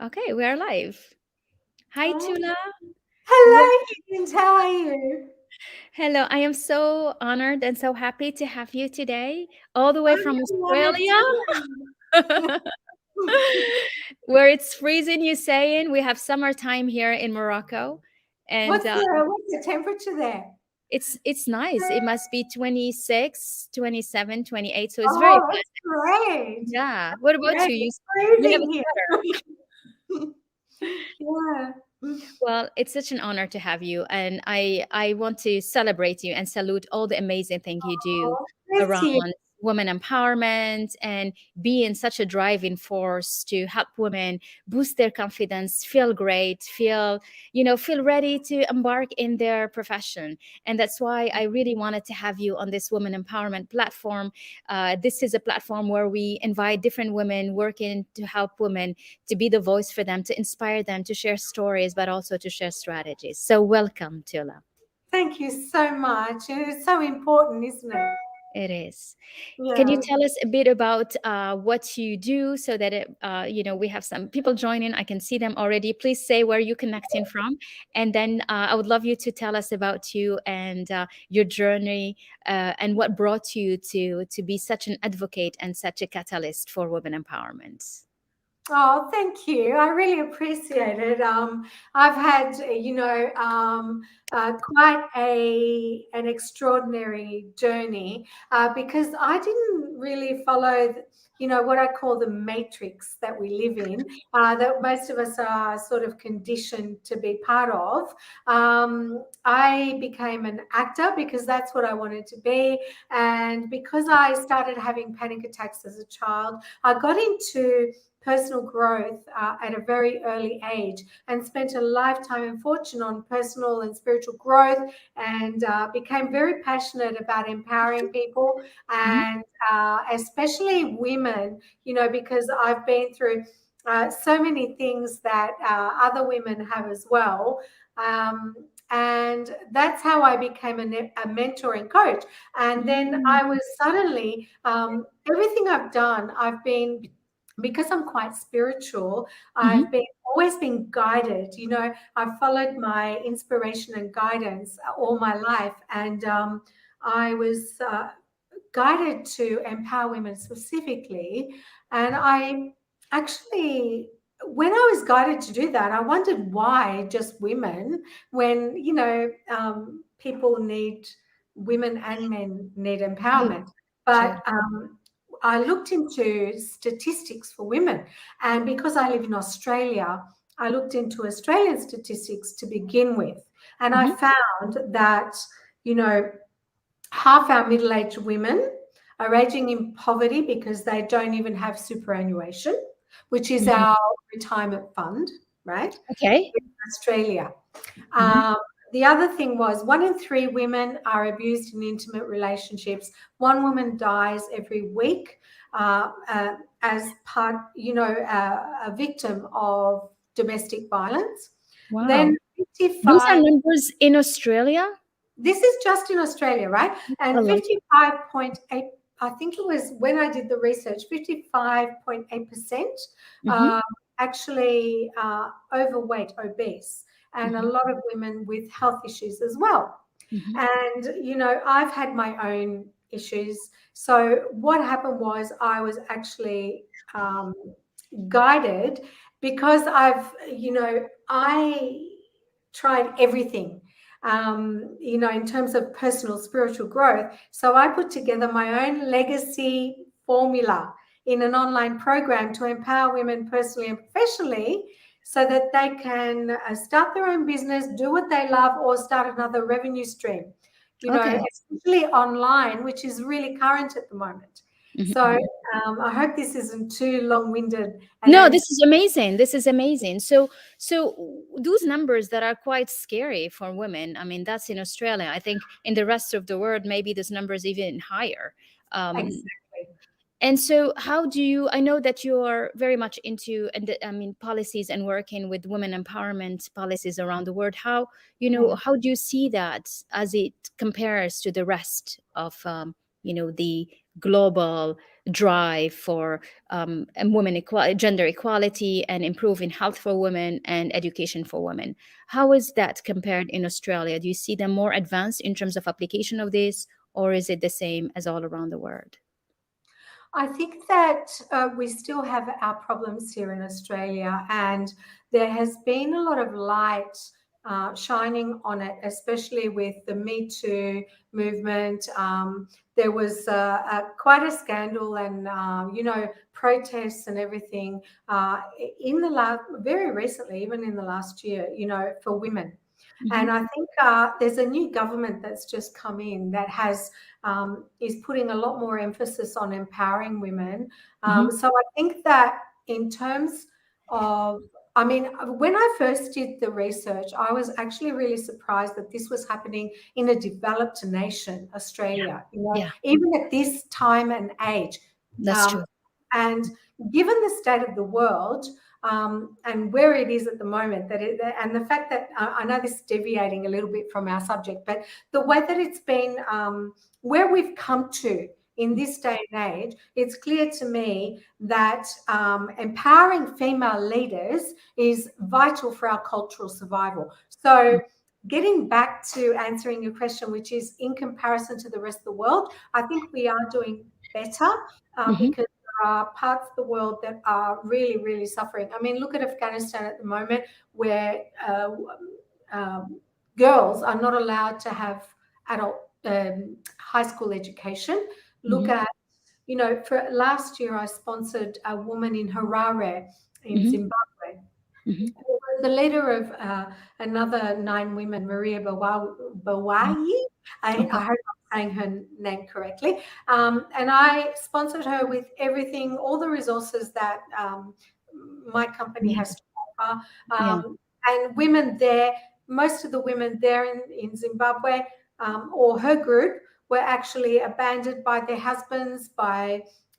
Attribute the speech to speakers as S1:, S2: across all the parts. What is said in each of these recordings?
S1: Okay, we are live. Hi,
S2: Oh,
S1: Tula. Wel-
S2: hello, Hynd. How are you?
S1: Hello, I am so honored and so happy to have you today, all the way
S2: I'm
S1: from
S2: really
S1: Australia,
S2: too.
S1: where it's freezing, you saying. We have summertime here in Morocco, and
S2: what's the temperature there?
S1: it's nice. It must be 26, 27, 28, so it's very
S2: Oh,
S1: pleasant.
S2: that's great.
S1: Yeah. What about
S2: Great.
S1: you?
S2: It's
S1: You have a
S2: freezing
S1: sweater.
S2: here. Yeah.
S1: Well, it's such an honor to have you, and I want to celebrate you and salute all the amazing thing you do
S2: Oh, bless
S1: around
S2: you.
S1: women empowerment and being such a driving force to help women boost their confidence, feel great, feel ready to embark in their profession. And that's why I really wanted to have you on this women empowerment platform. This is a platform where we invite different women working to help women, to be the voice for them, to inspire them, to share stories, but also to share strategies. So, welcome, Tula.
S2: Thank you so much. It's so important, isn't it?
S1: It is. Can you
S2: Yeah.
S1: tell us a bit about what you do so that we have some people joining? I can see them already. Please say where you're connecting from, and then I would love you to tell us about you and your journey and what brought you to be such an advocate and such a catalyst for women empowerment.
S2: Oh, thank you. I really appreciate it. I've had, quite an extraordinary journey because I didn't really follow, what I call the matrix that we live in, that most of us are sort of conditioned to be part of. I became an actor because that's what I wanted to be, and because I started having panic attacks as a child, I got into personal growth at a very early age and spent a lifetime and fortune on personal and spiritual growth, and became very passionate about empowering people,
S1: Mhm.
S2: and especially women, because I've been through so many things that other women have as well. Um, and that's how I became a mentoring coach. And then
S1: Mm.
S2: I was suddenly, everything I've done, I've been, because I'm quite spiritual, I've
S1: Mhm.
S2: been always been guided. I've followed my inspiration and guidance all my life, and I was guided to empower women specifically. And I actually, when I was guided to do that, I wondered why just women, when people need, women and men need
S1: True.
S2: empowerment.
S1: True.
S2: But I looked into statistics for women, and because I live in Australia, I looked into Australian statistics to begin with, and I
S1: Mhm.
S2: found that, you know half our middle-aged women are aging in poverty because they don't even have superannuation, which is
S1: Mhm.
S2: our retirement fund, right?
S1: Okay.
S2: In Australia.
S1: Mhm.
S2: Um, the other thing was 1 in 3 women are abused in intimate relationships. One woman dies every week as part, a victim of domestic violence. Then
S1: Wow. Those are
S2: 55,
S1: numbers in Australia?
S2: this is just in Australia, right?
S1: A
S2: And
S1: lot.
S2: 55.8, I think it was when I did the research, 55.8%
S1: Mhm.
S2: uh, actually overweight, obese, and a
S1: Mhm.
S2: lot of women with health issues as well.
S1: Mhm.
S2: And, I've had my own issues. So what happened was I was actually um, guided because I tried everything, in terms of personal spiritual growth. So I put together my own legacy formula in an online program to empower women personally and professionally so that they can start their own business, do what they love, or start another revenue stream,
S1: Okay.
S2: especially online, which is really current at the moment.
S1: Mhm.
S2: So
S1: Mhm.
S2: I hope this isn't too long-winded an
S1: No,
S2: answer.
S1: this is amazing. This is amazing. So those numbers that are quite scary for women. I mean, that's in Australia. I think in the rest of the world, maybe this number is even higher. Um,
S2: Exactly.
S1: and so, how do you? I know that you are very much into, and I mean, policies and working with women empowerment policies around the world.
S2: Yeah.
S1: How do you see that as it compares to the rest of, the global drive for gender equality and improving health for women and education for women. How is that compared in Australia? Do you see them more advanced in terms of application of this, or is it the same as all around the world?
S2: I think that we still have our problems here in Australia, and there has been a lot of light shining on it, especially with the Me Too movement. There was quite a scandal and, protests and everything in the last, very recently, even in the last year, for women. And I think there's a new government that's just come in that is putting a lot more emphasis on empowering women. So I think that in terms of, I mean, when I first did the research, I was actually really surprised that this was happening in a developed nation, Australia,
S1: Yeah,
S2: even at this time and age.
S1: that's
S2: Um,
S1: true.
S2: and given the state of the world, and where it is at the moment, and the fact that I know this is deviating a little bit from our subject, but the way that it's been, where we've come to in this day and age, it's clear to me that empowering female leaders is vital for our cultural survival. So, getting back to answering your question, which is in comparison to the rest of the world, I think we are doing better
S1: Hmm.
S2: because there are parts of the world that are really, really suffering. I mean, look at Afghanistan at the moment, where um, girls are not allowed to have adult high school education. Look
S1: Hmm.
S2: at, for last year, I sponsored a woman in Harare in
S1: Hmm.
S2: Zimbabwe,
S1: Hmm.
S2: who was the leader of another 9 women, Maria Bawai. I
S1: Okay.
S2: hope I'm saying her name correctly. And I sponsored her with everything, all the resources that my company
S1: Yeah.
S2: has to offer.
S1: Yeah.
S2: And women there, most of the women there in Zimbabwe, or her group, were actually abandoned by their husbands,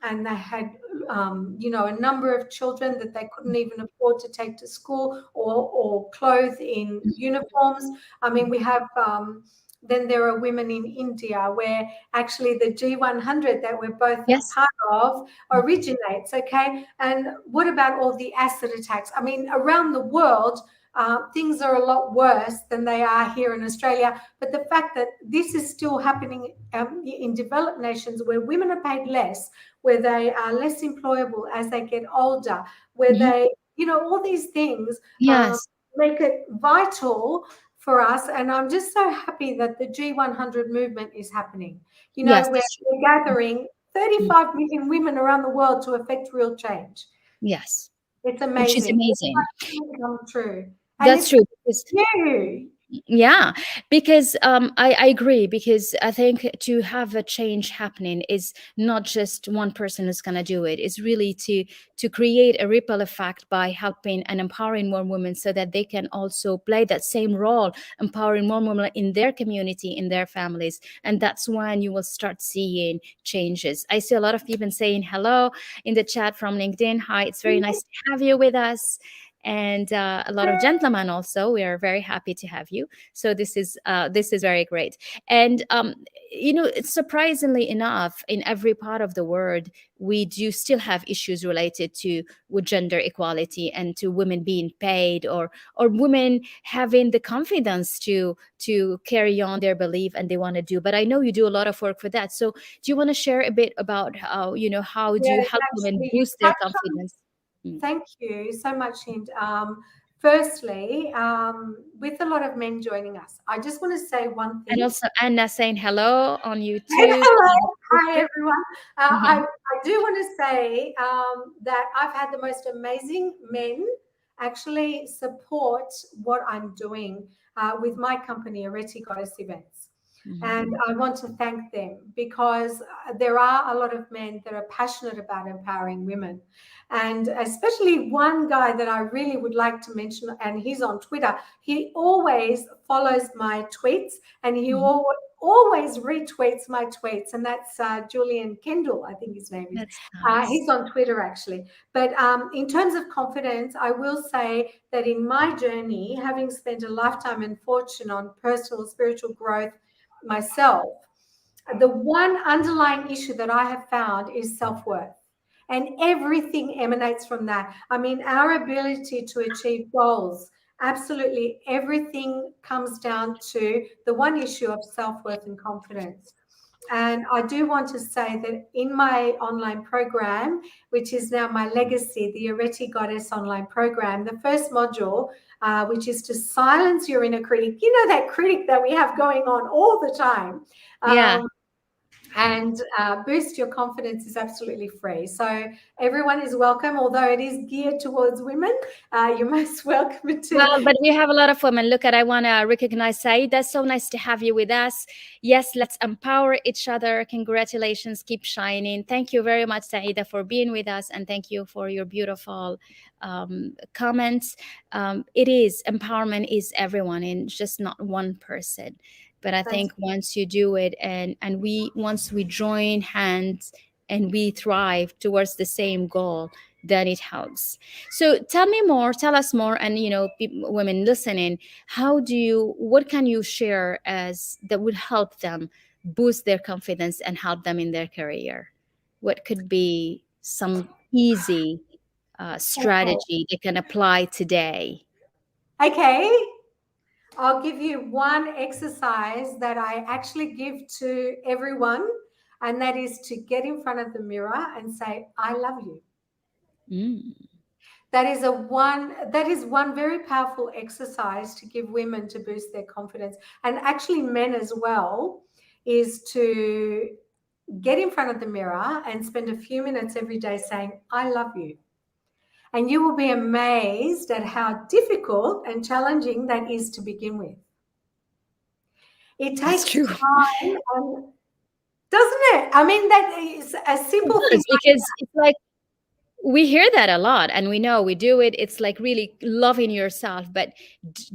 S2: and they had a number of children that they couldn't even afford to take to school or clothe in uniforms. I mean, we have. Then there are women in India where actually the G100 that we're both a
S1: Yes.
S2: part of originates. Okay, and what about all the acid attacks? I mean, around the world, things are a lot worse than they are here in Australia. But the fact that this is still happening in developed nations where women are paid less, where they are less employable as they get older, where
S1: Hmm.
S2: they, all these things
S1: Yes.
S2: make it vital for us. And I'm just so happy that the G100 movement is happening,
S1: Yes,
S2: where
S1: that's true.
S2: we're gathering
S1: Mm.
S2: 35 million women around the world to affect real change.
S1: Yes,
S2: It's
S1: which is
S2: amazing. It's
S1: amazing.
S2: come true. And
S1: That's
S2: it's
S1: true because
S2: you.
S1: yeah, because I agree because I think to have a change happening is not just one person who's going to do it. It's really to create a ripple effect by helping and empowering more women so that they can also play that same role, empowering more women in their community, in their families, and that's when you will start seeing changes. I see a lot of people saying hello in the chat from LinkedIn. Hi, it's very nice to have you with us. And a lot of gentlemen also. We are very happy to have you. So this is very great. And surprisingly enough, in every part of the world, we do still have issues related to with gender equality and to women being paid or women having the confidence to carry on their belief and they want to do. But I know you do a lot of work for that. So do you want to share a bit about how do you
S2: Yes,
S1: help women
S2: actually, you
S1: boost their
S2: touched on.
S1: confidence? Mm.
S2: Thank you so much, Hynd. Firstly, with a lot of men joining us, I just want to say one
S1: And
S2: thing.
S1: also Anna saying hello on YouTube.
S2: Hello, hi everyone.
S1: Mhm.
S2: I do want to say that I've had the most amazing men actually support what I'm doing with my company, Areti Events.
S1: Mhm.
S2: And I want to thank them because there are a lot of men that are passionate about empowering women. And especially one guy that I really would like to mention, and he's on Twitter. He always follows my tweets and he
S1: Mhm.
S2: always retweets my tweets. And that's Julian Kendall, I think his name is.
S1: That's nice.
S2: He's on Twitter actually. But in terms of confidence, I will say that in my journey, having spent a lifetime and fortune on personal spiritual growth myself, the one underlying issue that I have found is self-worth. And everything emanates from that. I mean, our ability to achieve goals, absolutely everything comes down to the one issue of self-worth and confidence. And I do want to say that in my online program, which is now my legacy, the Areti Goddess online program, the first module, which is to silence your inner critic, you know, that critic that we have going on all the time.
S1: Yeah.
S2: And boost your confidence is absolutely free. So everyone is welcome, although it is geared towards women. You're most welcome to.
S1: Well, but we have a lot of women. Look at, I want to recognize Saeed. That's so nice to have you with us. Yes, let's empower each other. Congratulations. Keep shining. Thank you very much, Saida, for being with us. And thank you for your beautiful comments. It is, empowerment is everyone and just not one person. But I think once you do it and once we join hands and we thrive towards the same goal, then it helps. So tell us more, and women listening, what can you share as that would help them boost their confidence and help them in their career? What could be some easy strategy they can apply today?
S2: Okay. I'll give you one exercise that I actually give to everyone, and that is to get in front of the mirror and say, I love you.
S1: Mm.
S2: That is one very powerful exercise to give women to boost their confidence, and actually men as well, is to get in front of the mirror and spend a few minutes every day saying, I love you. And you will be amazed at how difficult and challenging that is to begin with. It
S1: That's
S2: takes
S1: true.
S2: time, doesn't it? I mean, that is a
S1: It
S2: simple thing.
S1: does, because it's like we hear that a lot and we know we do it. It's like really loving yourself, but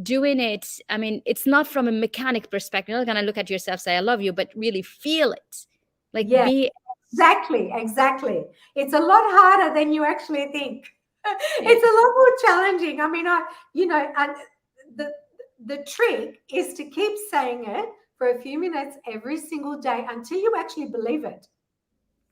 S1: doing it, I mean, it's not from a mechanic perspective. You're not going to look at yourself, say, I love you, but really feel it. Like
S2: Yeah,
S1: be.
S2: exactly. It's a lot harder than you actually think.
S1: Yeah.
S2: It's a lot more challenging. I mean, and the trick is to keep saying it for a few minutes every single day until you actually believe it.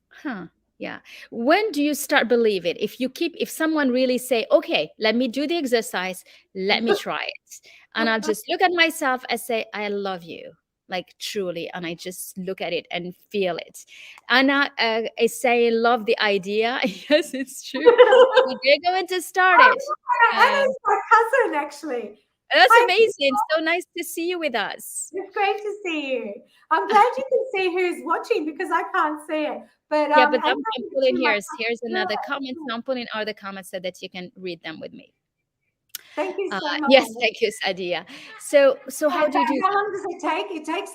S1: Huh. Yeah. When do you start believe it? If someone really say, okay, let me do the exercise, let me try it. And I'll just look at myself and say, I love you, like truly. And I just look at it and feel it. And I say, love the idea. Yes, it's true. We're going to start it.
S2: Anna's my cousin, actually.
S1: That's
S2: Hi,
S1: amazing. So nice to see you with us.
S2: it's great to see you. I'm glad you can see who's watching because I can't see it. But
S1: Yeah, but
S2: Anna
S1: I'm
S2: is
S1: pulling
S2: my
S1: here. Here's another comment.
S2: cousin.
S1: I'm putting all the comments so that you can read them with me.
S2: Thank you so
S1: Yes,
S2: much.
S1: thank you, Sadia. So how
S2: And
S1: do you do
S2: how
S1: that?
S2: long does it take? It takes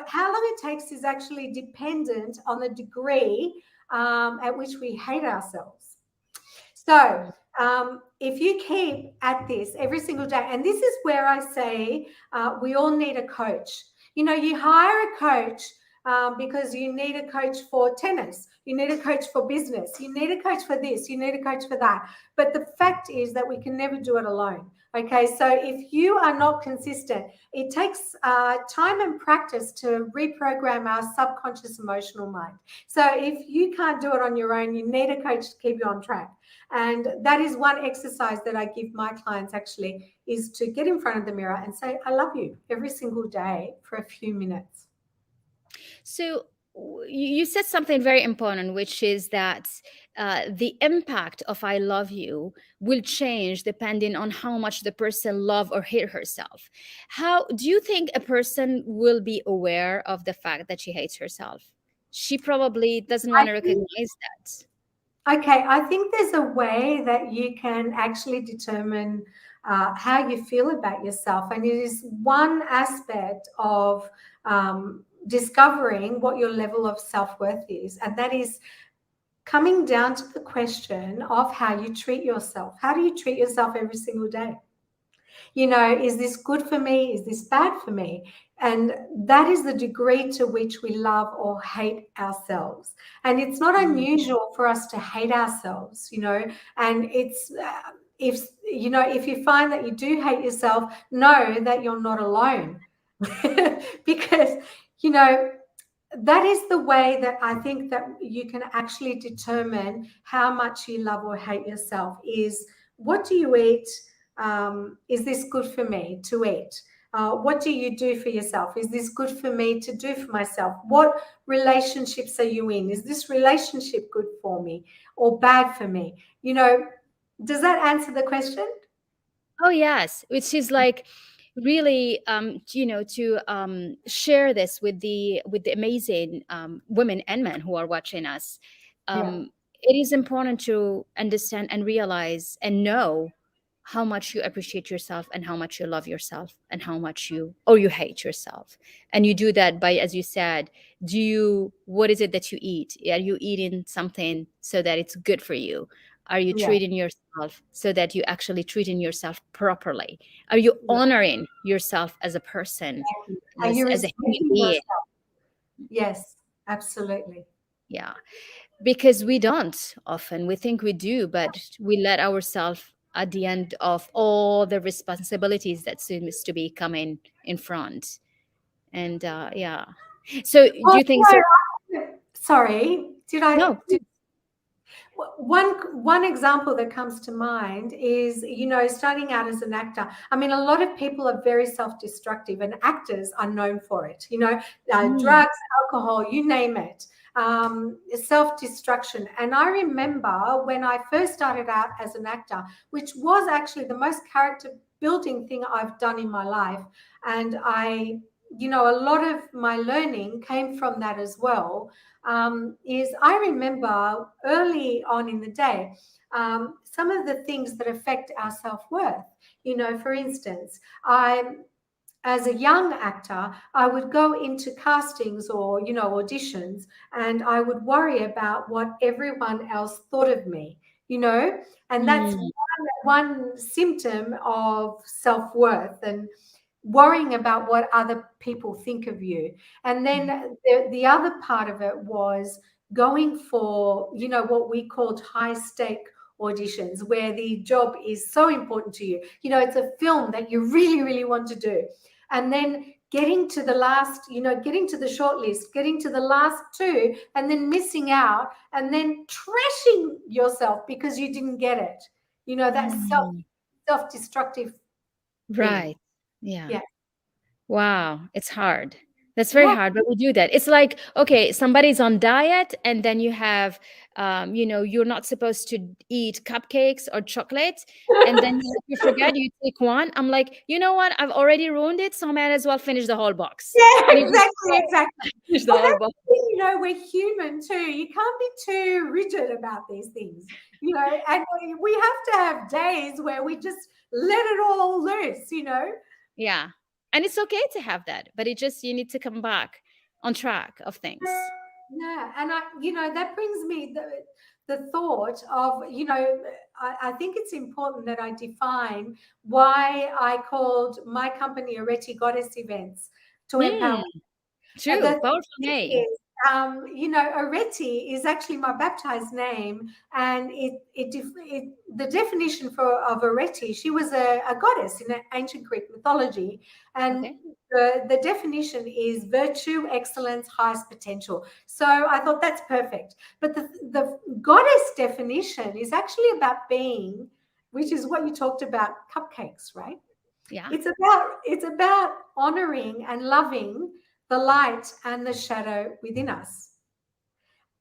S2: how long it takes is actually dependent on the degree at which we hate ourselves. So if you keep at this every single day, and this is where I say we all need a coach. You know, you hire a coach because you need a coach for tennis, you need a coach for business, you need a coach for this, you need a coach for that. But the fact is that we can never do it alone. Okay, so if you are not consistent, it takes time and practice to reprogram our subconscious emotional mind. So if you can't do it on your own, you need a coach to keep you on track. And that is one exercise that I give my clients actually, is to get in front of the mirror and say, I love you every single day for a few minutes.
S1: So you said something very important, which is that the impact of "I love you" will change depending on how much the person love or hate herself. How do you think a person will be aware of the fact that she hates herself? She probably doesn't want to recognize that.
S2: Okay, I think there's a way that you can actually determine how you feel about yourself, and it is one aspect of discovering what your level of self-worth is, and that is coming down to the question of how you treat yourself. How do you treat yourself every single day? You know, is this good for me? Is this bad for me? And that is the degree to which we love or hate ourselves. And it's not unusual for us to hate ourselves, you know, and it's, if you find that you do hate yourself, know that you're not alone. Because, you know, that is the way that I think that you can actually determine how much you love or hate yourself is what do you eat? Is this good for me to eat? What do you do for yourself? Is this good for me to do for myself? What relationships are you in? Is this relationship good for me or bad for me? Does that answer the question?
S1: Oh yes, which is like really to share this with the amazing women and men who are watching us.
S2: Yeah,
S1: It is important to understand and realize and know how much you appreciate yourself and how much you love yourself and how much you or you hate yourself. And you do that by, as you said, what is it that you eat? Are you eating something so that it's good for you? Are you
S2: yeah,
S1: treating yourself so that you actually treating yourself properly? Are you
S2: yeah.
S1: honoring yourself as a person,
S2: Are you
S1: as a human
S2: respecting
S1: being?
S2: yourself? Yes, absolutely.
S1: Yeah, because we don't often. We think we do, but we let ourselves at the end of all the responsibilities that seems to be coming in front. And yeah, so do
S2: Well,
S1: you think so?
S2: sorry, did I?
S1: No, please.
S2: One example that comes to mind is, starting out as an actor. I mean, a lot of people are very self-destructive, and actors are known for it.
S1: Mm,
S2: Drugs, alcohol, you name it, self-destruction. And I remember when I first started out as an actor, which was actually the most character building thing I've done in my life, and a lot of my learning came from that as well, is I remember early on in the day, some of the things that affect our self-worth. For instance, as a young actor, I would go into castings or, auditions, and I would worry about what everyone else thought of me, you know, and that's
S1: mm,
S2: one symptom of self-worth, and worrying about what other people think of you. And then
S1: mm,
S2: the other part of it was going for, what we called high stake auditions, where the job is so important to you. It's a film that you really, really want to do. And then getting to the last, getting to the short list, getting to the last two, and then missing out, and then trashing yourself because you didn't get it. That
S1: mm.
S2: self-destructive thing.
S1: Right. Yeah.
S2: Yeah.
S1: Wow, it's hard. That's very
S2: Yeah.
S1: hard, but we do that. It's like, okay, somebody's on diet, and then you have, you're not supposed to eat cupcakes or chocolate, and then you forget, you take one. I'm like, you know what? I've already ruined it, so I might as well finish the whole box.
S2: Yeah,
S1: And you just
S2: exactly, exactly.
S1: finish the
S2: Well,
S1: whole
S2: that's
S1: box.
S2: the thing, we're human too. You can't be too rigid about these things, and we have to have days where we just let it all loose.
S1: Yeah. And it's okay to have that, but it just, you need to come back on track of things.
S2: Yeah, and that brings me the thought of, I think it's important that I define why I called my company Areti Goddess Events to
S1: Hmm.
S2: empower.
S1: True.
S2: The
S1: Powerful
S2: thing
S1: name.
S2: is, Areti is actually my baptized name, and the definition of Areti, she was a goddess in ancient Greek mythology, and
S1: Okay.
S2: the definition is virtue, excellence, highest potential. So I thought that's perfect. But the goddess definition is actually about being, which is what you talked about, cupcakes, right?
S1: Yeah.
S2: It's about honoring and loving the light and the shadow within us.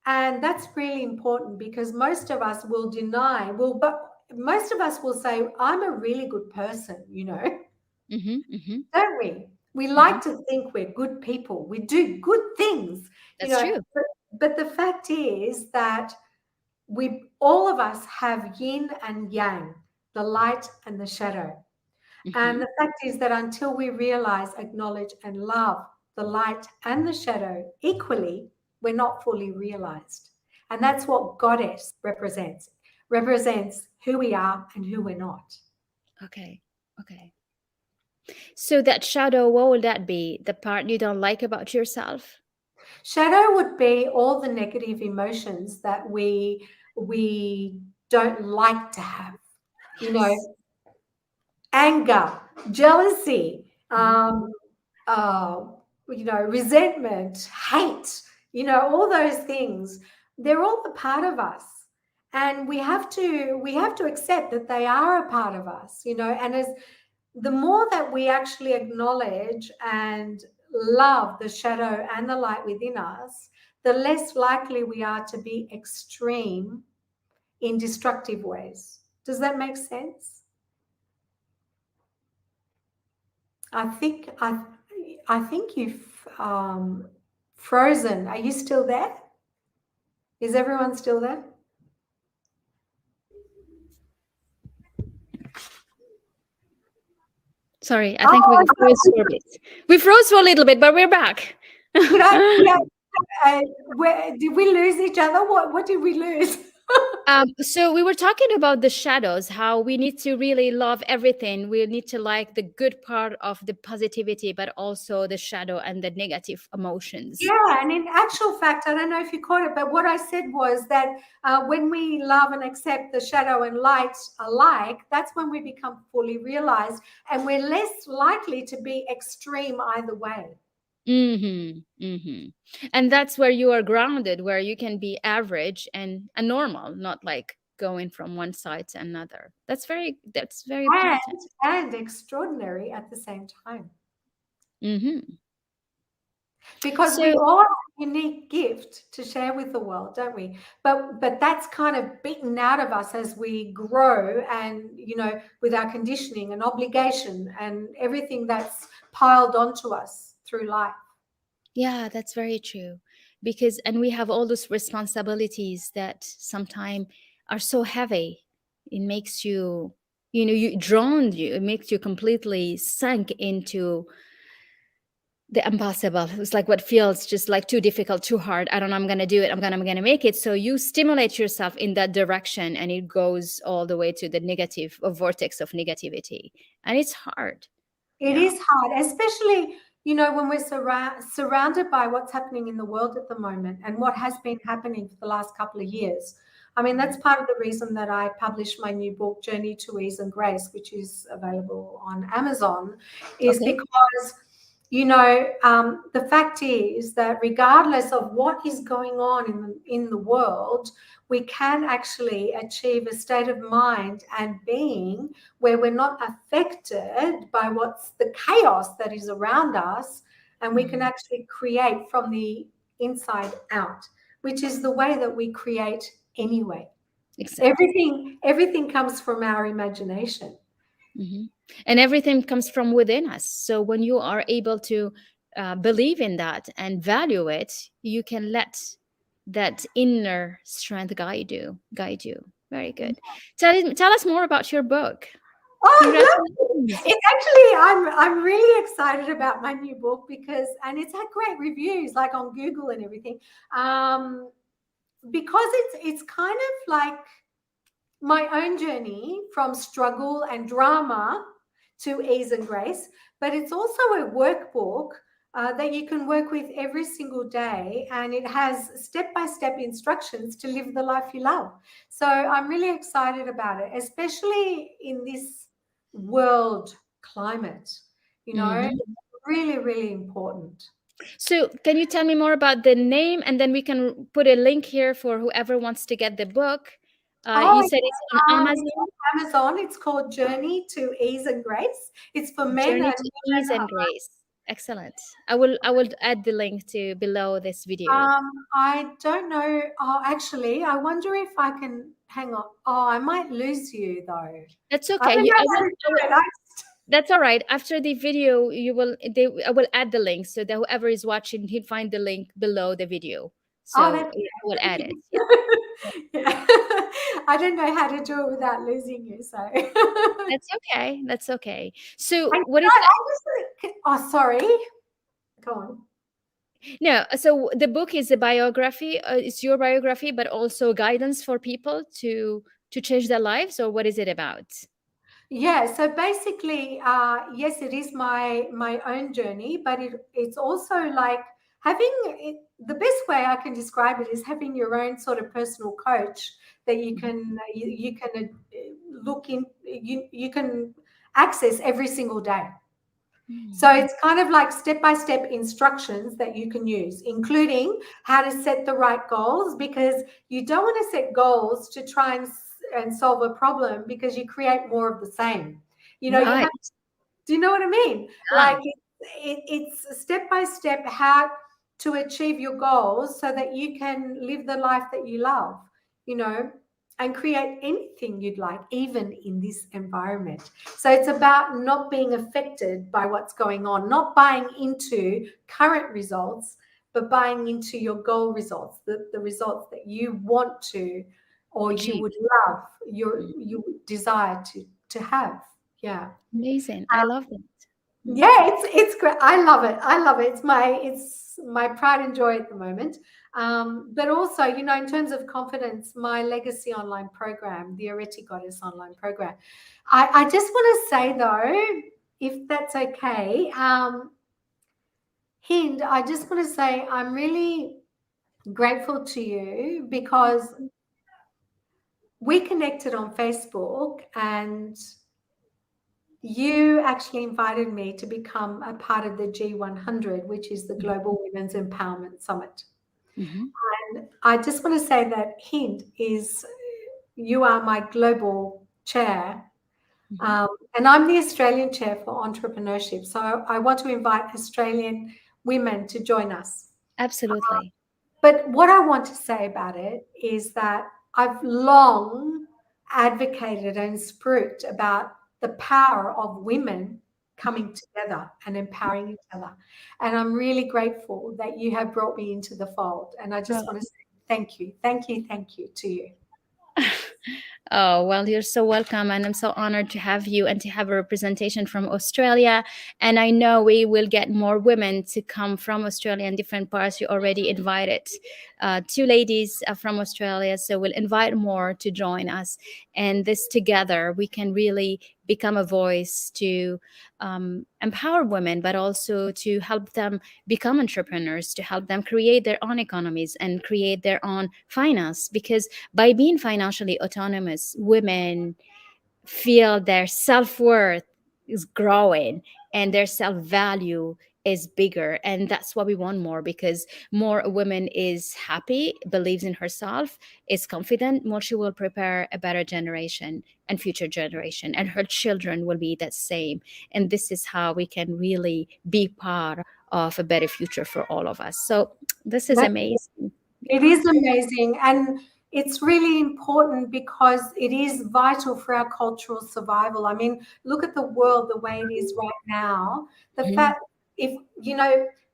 S2: And that's really important because most of us will deny, but most of us will say, I'm a really good person,
S1: Mm-hmm. Mm-hmm.
S2: don't we? We
S1: Mm-hmm.
S2: like to think we're good people. We do good things, you
S1: That's
S2: know.
S1: true.
S2: But the fact is that we all of us have yin and yang, the light and the shadow. And
S1: Mhm.
S2: the fact is that until we realize, acknowledge, and love the light and the shadow equally, we're not fully realized. And that's what goddess represents who we are and who we're not.
S1: Okay. Okay. So that shadow, what will that be? The part you don't like about yourself?
S2: Shadow would be all the negative emotions that we don't like to have. You
S1: Yes.
S2: know, anger, jealousy,
S1: Mhm.
S2: uh, resentment, hate, all those things, they're all a part of us. And we have to accept that they are a part of us, and as the more that we actually acknowledge and love the shadow and the light within us, the less likely we are to be extreme in destructive ways. Does that make sense? I think you've frozen. Are you still there? Is everyone still there?
S1: Sorry, I think we froze for a bit. We froze for a little bit, but we're back.
S2: Did we lose each other? What did we lose?
S1: So we were talking about the shadows, how we need to really love everything. We need to like the good part of the positivity, but also the shadow and the negative emotions.
S2: Yeah, and in actual fact, I don't know if you caught it, but what I said was that when we love and accept the shadow and light alike, that's when we become fully realized, and we're less likely to be extreme either way.
S1: And that's where you are grounded, where you can be average and a normal, not like going from one side to another. That's very important.
S2: And extraordinary at the same time. Because we
S1: So
S2: all have a unique gift to share with the world, don't we? But that's kind of beaten out of us as we grow, and with our conditioning and obligation and everything that's piled onto us through life.
S1: yeah, that's very true. And we have all those responsibilities that sometimes are so heavy. It makes you, it makes you completely sunk into the impossible. It's like what feels just like too difficult, too hard. I don't know, I'm going to do it. I'm going to make it. So you stimulate yourself in that direction, and it goes all the way to the negative, a vortex of negativity. And it's hard.
S2: It is hard, especially, when we're surrounded by what's happening in the world at the moment and what has been happening for the last couple of years. I mean, that's part of the reason that I published my new book, Journey to Ease and Grace, which is available on Amazon, is because, the fact is that regardless of what is going on in the world, we can actually achieve a state of mind and being where we're not affected by what's the chaos that is around us, and we can actually create from the inside out, which is the way that we create anyway.
S1: Exactly.
S2: Everything comes from our imagination.
S1: And everything comes from within us. So when you are able to believe in that and value it, you can let that inner strength guide you. Very good. Tell us more about your book. Congratulations.
S2: It's actually, I'm really excited about my new book and it's had great reviews, like on Google and everything, because it's kind of like my own journey from struggle and drama to ease and grace, but it's also a workbook that you can work with every single day, and it has step-by-step instructions to live the life you love. So I'm really excited about it, especially in this world climate. It's really, really important.
S1: So can you tell me more about the name, and then we can put a link here for whoever wants to get the book? You said it's on Amazon.
S2: Amazon. It's called Journey to Ease and Grace. It's for men
S1: Journey
S2: and
S1: to
S2: women.
S1: Ease and Grace. Excellent. I will add the link to below this video.
S2: I don't know. Oh, actually, I wonder if I can hang on. Oh, I might lose you though.
S1: That's okay. That's all right. After the video, I will add the link so that whoever is watching, he'll find the link below the video. So I will add it.
S2: Yeah. I don't know how to do it without losing you. So
S1: that's okay. That's okay. So
S2: what is that? Oh, sorry. Go on.
S1: No, so the book is a biography. It's your biography, but also guidance for people to change their lives. Or what is it about?
S2: Yeah, so basically, yes, it is my own journey, but it's also like having the best way I can describe it is having your own sort of personal coach that you can you can look in, you can access every single day. So it's kind of like step-by-step instructions that you can use, including how to set the right goals, because you don't want to set goals to try and solve a problem, because you create more of the same. You
S1: Right.
S2: have, do you know what I mean?
S1: Yeah.
S2: Like it's step by step how to achieve your goals so that you can live the life that you love, you know, and create anything you'd like, even in this environment. So it's about not being affected by what's going on, not buying into current results, but buying into your goal results, the results that you want to, or you
S1: Achieve.
S2: would love,
S1: Mm.
S2: you desire to have. Yeah.
S1: Amazing. I love that. Mm.
S2: Yeah, it's great. I love it. I love it. It's my pride and joy at the moment. But also, in terms of confidence, my legacy online program, the Areti Goddess online program. I just want to say though, if that's okay, Hind, I just want to say I'm really grateful to you because we connected on Facebook, and you actually invited me to become a part of the G100, which is the Global Women's Empowerment Summit.
S1: Mm-hmm.
S2: And I just want to say that you are my global chair,
S1: Mm-hmm.
S2: and I'm the Australian chair for entrepreneurship. So I want to invite Australian women to join us.
S1: Absolutely.
S2: But what I want to say about it is that I've long advocated and spooked about the power of women coming together and empowering each other. And I'm really grateful that you have brought me into the fold. And I just
S1: Oh.
S2: want to say thank you, thank you, thank you to you.
S1: Oh, well, you're so welcome. And I'm so honored to have you and to have a representation from Australia. And I know we will get more women to come from Australia and different parts. You already invited two ladies from Australia. So we'll invite more to join us. And this together, we can really become a voice to empower women, but also to help them become entrepreneurs, to help them create their own economies and create their own finance. Because by being financially autonomous, women feel their self-worth is growing and their self-value is bigger, and that's what we want more, because more a woman is happy, believes in herself, is confident, more she will prepare a better generation and future generation, and her children will be that same. And this is how we can really be part of a better future for all of us. So this is
S2: That
S1: amazing.
S2: It
S1: Yeah.
S2: is amazing. And it's really important because it is vital for our cultural survival. I mean, look at the world the way it is right now. The
S1: Mhm.
S2: fact, if,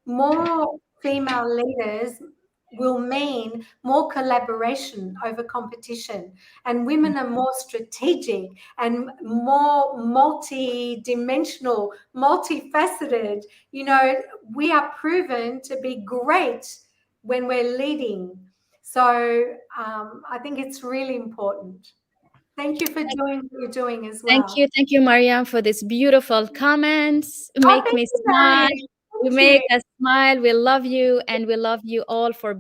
S2: more female leaders will mean more collaboration over competition, and women are more strategic and more multi-dimensional, multifaceted. We are proven to be great when we're leading. So I think it's really important. Thank you for doing what you're doing as well.
S1: Thank you, Mariam, for this beautiful comments. You
S2: Oh,
S1: make
S2: thank
S1: me
S2: you,
S1: smile.
S2: Marion.
S1: You
S2: Thank
S1: make
S2: you.
S1: us smile. We love you, and we love you all for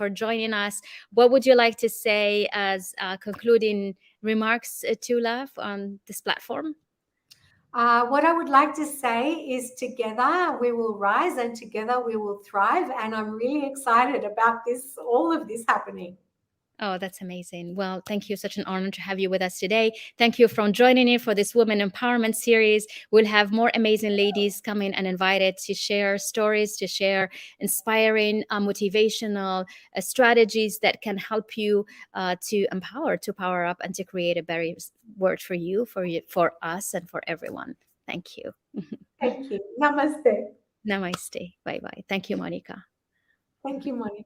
S1: joining us. What would you like to say as concluding remarks, Tula, on this platform?
S2: What I would like to say is together we will rise and together we will thrive. And I'm really excited about all of this happening.
S1: Oh, that's amazing. Well, thank you. Such an honor to have you with us today. Thank you for joining in for this Women Empowerment series. We'll have more amazing ladies coming and invited to share stories, to share inspiring, motivational strategies that can help you to empower, to power up, and to create a better world for you, for us, and for everyone. Thank you.
S2: Thank you. Namaste.
S1: Namaste. Bye bye. Thank you, Monica.
S2: Thank you, Monica.